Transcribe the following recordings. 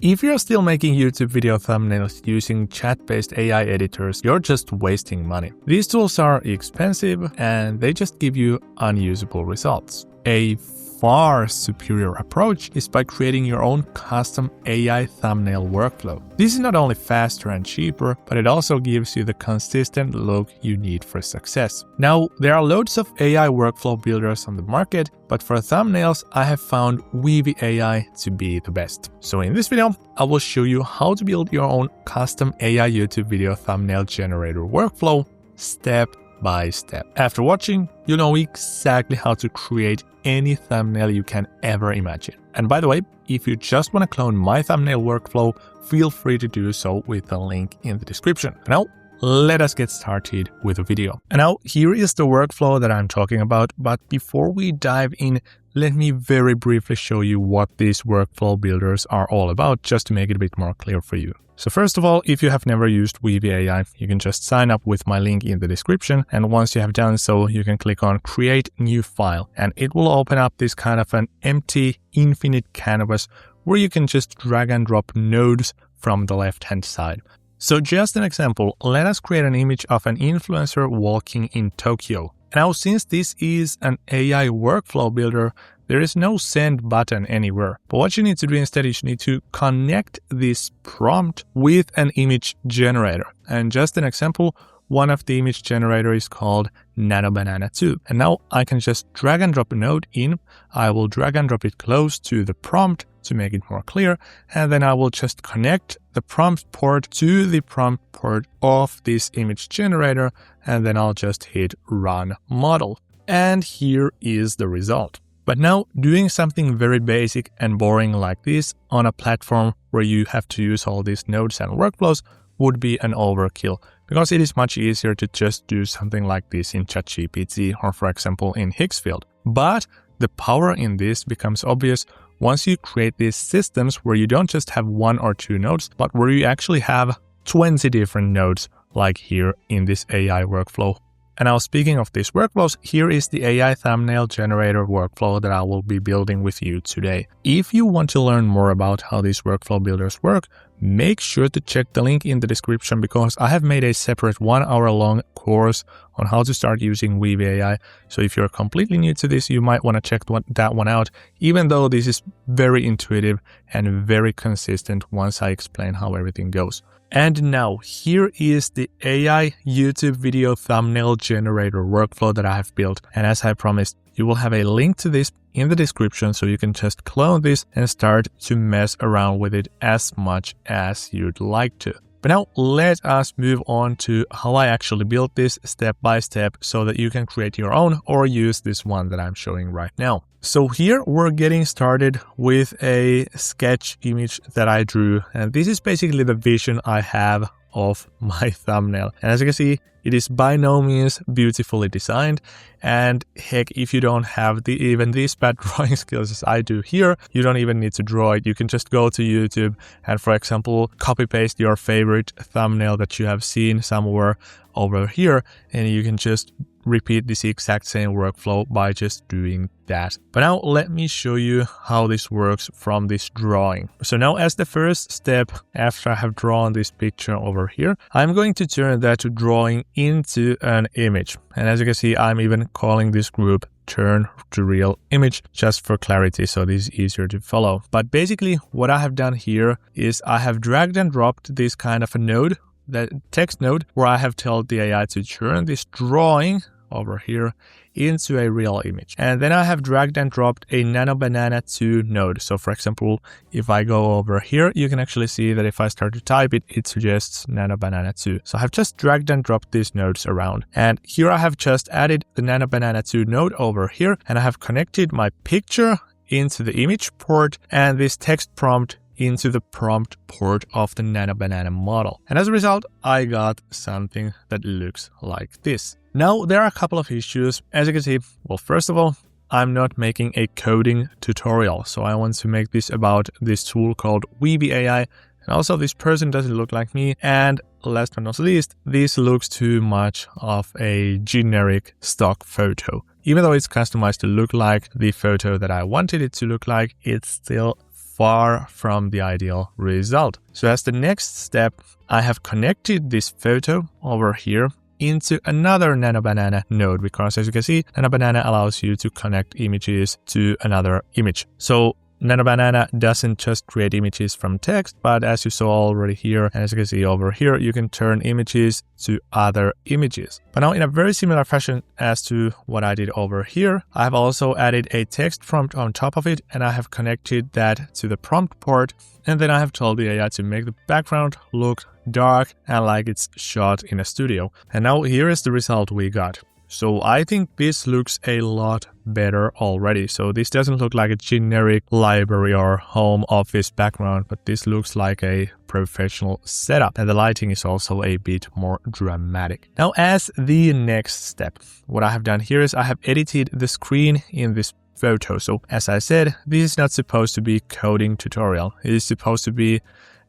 If you're still making YouTube video thumbnails using chat-based AI editors, you're just wasting money. These tools are expensive and they just give you unusable results. A far superior approach is by creating your own custom AI thumbnail workflow. This is not only faster and cheaper, but it also gives you the consistent look you need for success. Now, there are loads of AI workflow builders on the market, but for thumbnails, I have found Weavy AI to be the best. So in this video, I will show you how to build your own custom AI YouTube video thumbnail generator workflow step by step. After watching, you know exactly how to create any thumbnail you can ever imagine. And by the way, if you just want to clone my thumbnail workflow, feel free to do so with the link in the description. Now, let us get started with the video. And now, here is the workflow that I'm talking about. But before we dive in, let me very briefly show you what these workflow builders are all about, just to make it a bit more clear for you. So first of all, if you have never used Weavy AI, you can just sign up with my link in the description. And once you have done so, you can click on Create New File. And it will open up this kind of an empty, infinite canvas where you can just drag and drop nodes from the left-hand side. So just an example, let us create an image of an influencer walking in Tokyo. Now, since this is an AI workflow builder, there is no send button anywhere. But what you need to do instead is you need to connect this prompt with an image generator. And just an example, one of the image generator is called Nanobanana 2. And now I can just drag and drop a node in. I will drag and drop it close to the prompt to make it more clear. And then I will just connect the prompt port to the prompt port of this image generator. And then I'll just hit Run Model. And here is the result. But now, doing something very basic and boring like this on a platform where you have to use all these nodes and workflows would be an overkill, because it is much easier to just do something like this in ChatGPT or, for example, in Higgsfield. But the power in this becomes obvious once you create these systems where you don't just have one or two nodes, but where you actually have 20 different nodes, like here in this AI workflow. And now, speaking of these workflows, here is the AI thumbnail generator workflow that I will be building with you today. If you want to learn more about how these workflow builders work, make sure to check the link in the description, because I have made a separate 1 hour long course on how to start using Weavy AI. So if you're completely new to this, you might want to check that one out, even though this is very intuitive and very consistent once I explain how everything goes. And now, here is the AI YouTube video thumbnail generator workflow that I have built. And as I promised, you will have a link to this in the description, so you can just clone this and start to mess around with it as much as you'd like to. But now let us move on to how I actually built this step by step so that you can create your own or use this one that I'm showing right now. So here we're getting started with a sketch image that I drew, and this is basically the vision I have of my thumbnail. And as you can see, it is by no means beautifully designed. And heck, if you don't have even these bad drawing skills as I do here, you don't even need to draw it. You can just go to YouTube and, for example, copy paste your favorite thumbnail that you have seen somewhere over here, and you can just repeat this exact same workflow by just doing that. But now let me show you how this works from this drawing. So now, as the first step, after I have drawn this picture over here, I'm going to turn that drawing into an image. And as you can see, I'm even calling this group Turn to Real Image just for clarity, so this is easier to follow. But basically what I have done here is I have dragged and dropped this kind of a node, that text node, where I have told the AI to turn this drawing over here into a real image. And then I have dragged and dropped a Nanobanana 2 node. So for example, if I go over here, you can actually see that if I start to type it, it suggests Nanobanana 2. So I have just dragged and dropped these nodes around. And here I have just added the Nanobanana 2 node over here, and I have connected my picture into the image port and this text prompt into the prompt port of the Nanobanana model. And as a result, I got something that looks like this. Now, there are a couple of issues. As you can see, well, first of all, I'm not making a coding tutorial. So I want to make this about this tool called Weavy AI. And also, this person doesn't look like me. And last but not least, this looks too much of a generic stock photo. Even though it's customized to look like the photo that I wanted it to look like, it's still far from the ideal result. So as the next step, I have connected this photo over here into another Nano Banana node, because as you can see, Nano Banana allows you to connect images to another image. So Nano Banana doesn't just create images from text, but as you saw already here, and as you can see over here, you can turn images to other images. But now in a very similar fashion as to what I did over here, I have also added a text prompt on top of it, and I have connected that to the prompt port. And then I have told the AI to make the background look dark and like it's shot in a studio. And now here is the result we got. So I think this looks a lot better already. So this doesn't look like a generic library or home office background, but this looks like a professional setup. And the lighting is also a bit more dramatic. Now, as the next step, what I have done here is I have edited the screen in this photo. So as I said, this is not supposed to be coding tutorial. It is supposed to be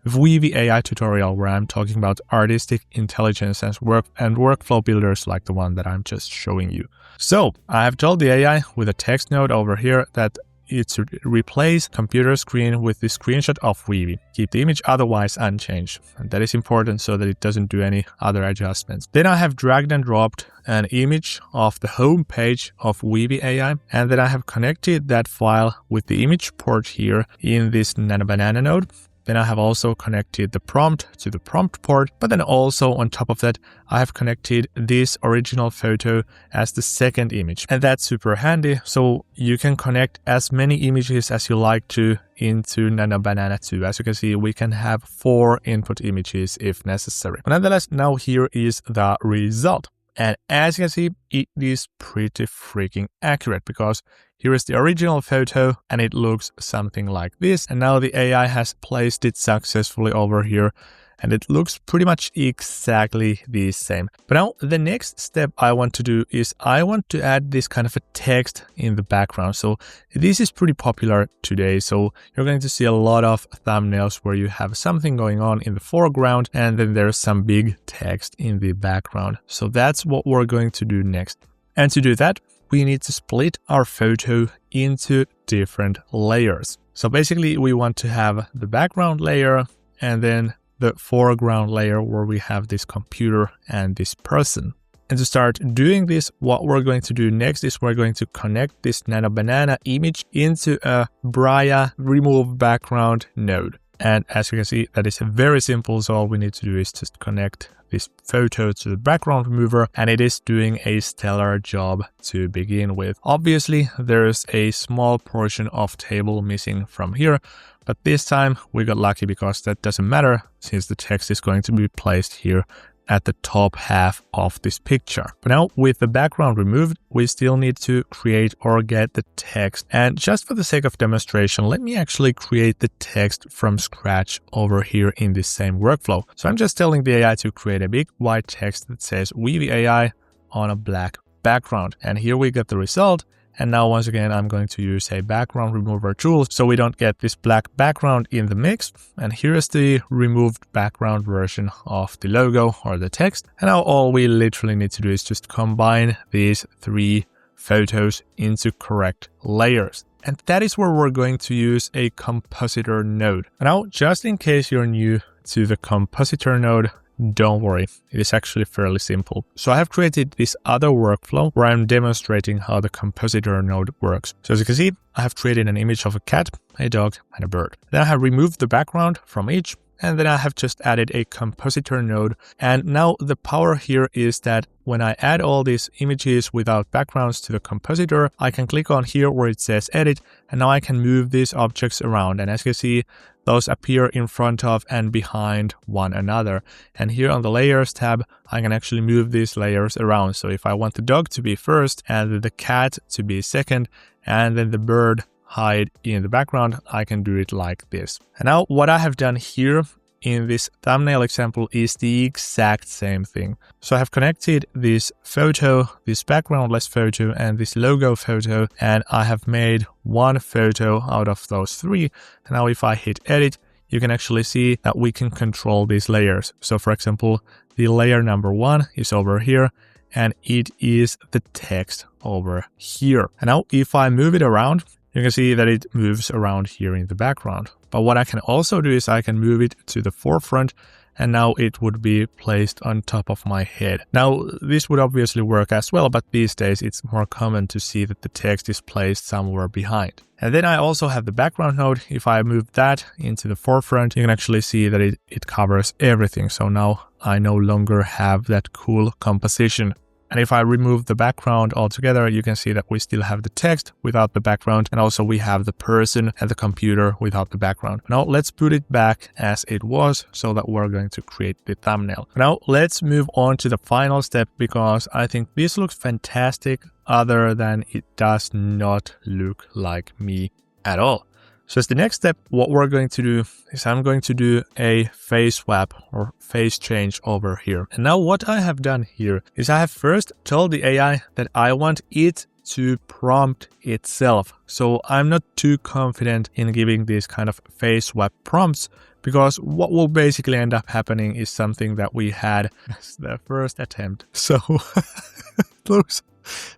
Weavy AI tutorial where I'm talking about artistic intelligence and workflow builders like the one that I'm just showing you. So I have told the AI with a text node over here that it should replace computer screen with the screenshot of Weavy. Keep the image otherwise unchanged. And that is important so that it doesn't do any other adjustments. Then I have dragged and dropped an image of the home page of Weavy AI, and then I have connected that file with the image port here in this Nano Banana node. Then I have also connected the prompt to the prompt port, but then also on top of that, I have connected this original photo as the second image. And that's super handy, so you can connect as many images as you like to into Nano Banana 2. As you can see, we can have 4 input images if necessary. But nonetheless, now here is the result. And as you can see, it is pretty freaking accurate because here is the original photo and it looks something like this. And now the AI has placed it successfully over here and it looks pretty much exactly the same. But now the next step I want to do is I want to add this kind of a text in the background. So this is pretty popular today. So you're going to see a lot of thumbnails where you have something going on in the foreground and then there's some big text in the background. So that's what we're going to do next. And to do that, we need to split our photo into different layers. So basically we want to have the background layer and then the foreground layer where we have this computer and this person. And to start doing this, what we're going to do next is we're going to connect this Nano Banana image into a Braya remove background node. And as you can see, that is very simple. So all we need to do is just connect this photo to the background remover, and it is doing a stellar job to begin with. Obviously, there's a small portion of table missing from here, but this time we got lucky because that doesn't matter since the text is going to be placed here at the top half of this picture. But now with the background removed, we still need to create or get the text. And just for the sake of demonstration, let me actually create the text from scratch over here in this same workflow. So I'm just telling the AI to create a big white text that says Weavy AI on a black background. And here we get the result. And now once again, I'm going to use a background remover tool so we don't get this black background in the mix. And here is the removed background version of the logo or the text. And now all we literally need to do is just combine these 3 photos into correct layers. And that is where we're going to use a compositor node. Now, just in case you're new to the compositor node, don't worry, it is actually fairly simple. So I have created this other workflow where I'm demonstrating how the compositor node works. So as you can see, I have created an image of a cat, a dog, and a bird. Then I have removed the background from each, and then I have just added a compositor node. And now the power here is that when I add all these images without backgrounds to the compositor, I can click on here where it says edit, and now I can move these objects around. And as you can see, those appear in front of and behind one another. And here on the layers tab, I can actually move these layers around. So if I want the dog to be first and the cat to be second, and then the bird hide in the background, I can do it like this. And now what I have done here in this thumbnail example is the exact same thing. So I have connected this photo, this backgroundless photo, and this logo photo, and I have made one photo out of those 3. And now if I hit edit, you can actually see that we can control these layers. So for example, the layer number 1 is over here, and it is the text over here. And now if I move it around, you can see that it moves around here in the background. But what I can also do is I can move it to the forefront, and now it would be placed on top of my head. Now, this would obviously work as well, but these days it's more common to see that the text is placed somewhere behind. And then I also have the background node. If I move that into the forefront, you can actually see that it covers everything. So now I no longer have that cool composition. And if I remove the background altogether, you can see that we still have the text without the background, and also we have the person and the computer without the background. Now let's put it back as it was so that we're going to create the thumbnail. Now let's move on to the final step, because I think this looks fantastic other than it does not look like me at all. So as the next step, what we're going to do is I'm going to do a face swap or face change over here. And now what I have done here is I have first told the AI that I want it to prompt itself. So I'm not too confident in giving these kind of face swap prompts, because what will basically end up happening is something that we had as the first attempt. So it looks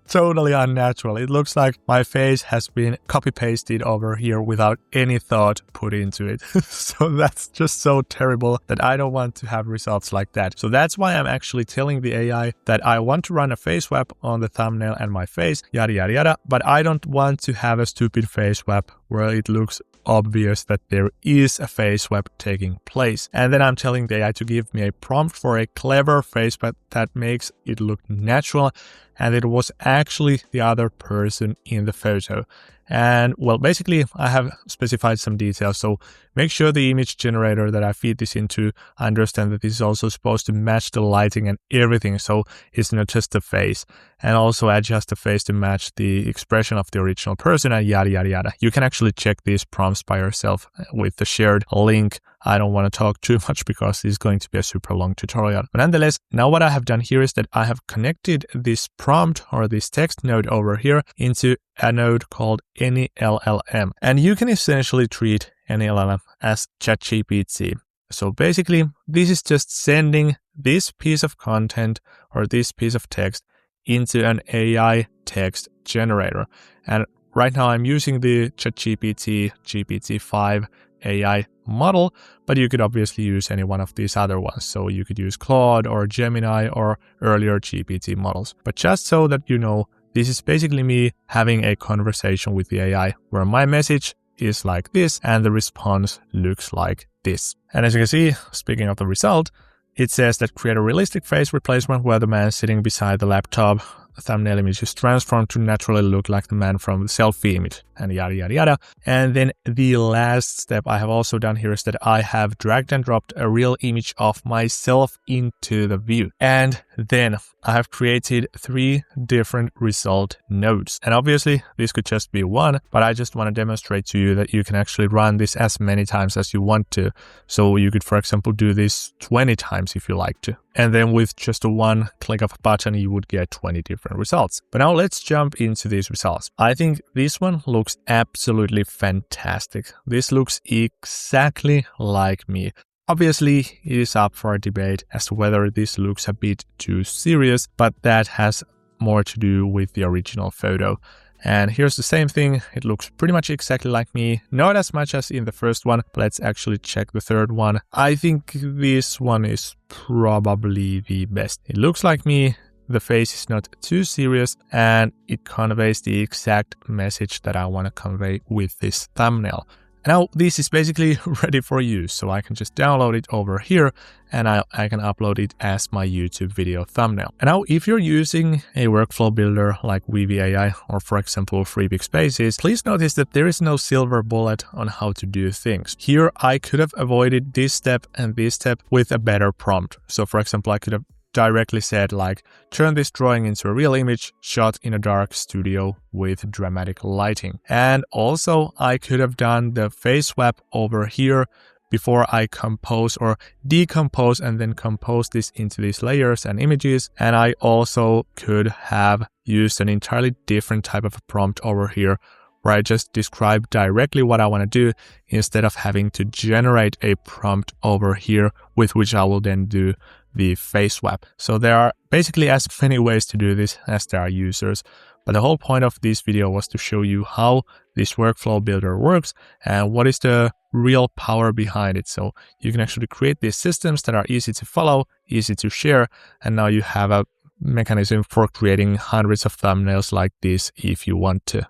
totally unnatural. It looks like my face has been copy-pasted over here without any thought put into it. So that's just so terrible that I don't want to have results like that. So that's why I'm actually telling the AI that I want to run a face swap on the thumbnail and my face, yada yada yada, but I don't want to have a stupid face swap where it looks obvious that there is a face swap taking place. And then I'm telling the AI to give me a prompt for a clever face swap that makes it look natural, and it was actually the other person in the photo. And well, basically I have specified some details. So make sure the image generator that I feed this into understand that this is also supposed to match the lighting and everything. So it's not just the face, and also adjust the face to match the expression of the original person and yada, yada, yada. You can actually check these prompts by yourself with the shared link. I don't want to talk too much because this is going to be a super long tutorial. But nonetheless, now what I have done here is that I have connected this prompt or this text node over here into a node called any LLM. And you can essentially treat any LLM as ChatGPT. So basically, this is just sending this piece of content or this piece of text into an AI text generator. And right now I'm using the ChatGPT GPT-5 AI model, but you could obviously use any one of these other ones. So you could use Claude or Gemini or earlier GPT models. But just so that you know, this is basically me having a conversation with the AI where my message is like this and the response looks like this. And as you can see, speaking of the result, it says that create a realistic face replacement where the man sitting beside the laptop thumbnail image is transformed to naturally look like the man from the selfie image, and yada yada yada. And then the last step I have also done here is that I have dragged and dropped a real image of myself into the view. And then I have created 3 different result nodes. And obviously this could just be one, but I just want to demonstrate to you that you can actually run this as many times as you want to. So you could, for example, do this 20 times if you like to. And then with just one click of a button, you would get 20 different results. But now let's jump into these results. I think this one looks absolutely fantastic. This looks exactly like me. Obviously, it is up for a debate as to whether this looks a bit too serious, but that has more to do with the original photo. And here's the same thing. It looks pretty much exactly like me. Not as much as in the first one. But let's actually check the third one. I think this one is probably the best. It looks like me. The face is not too serious, and it conveys the exact message that I want to convey with this thumbnail. Now this is basically ready for use, so I can just download it over here and I can upload it as my YouTube video thumbnail. And now if you're using a workflow builder like Weavy AI or for example Freepik Spaces, please notice that there is no silver bullet on how to do things. Here I could have avoided this step and this step with a better prompt. So for example, I could have directly said like, turn this drawing into a real image shot in a dark studio with dramatic lighting. And also I could have done the face swap over here before I compose or decompose and then compose this into these layers and images. And I also could have used an entirely different type of a prompt over here where I just describe directly what I want to do instead of having to generate a prompt over here with which I will then do the face swap. So there are basically as many ways to do this as there are users. But the whole point of this video was to show you how this workflow builder works and what is the real power behind it. So you can actually create these systems that are easy to follow, easy to share, and now you have a mechanism for creating hundreds of thumbnails like this if you want to.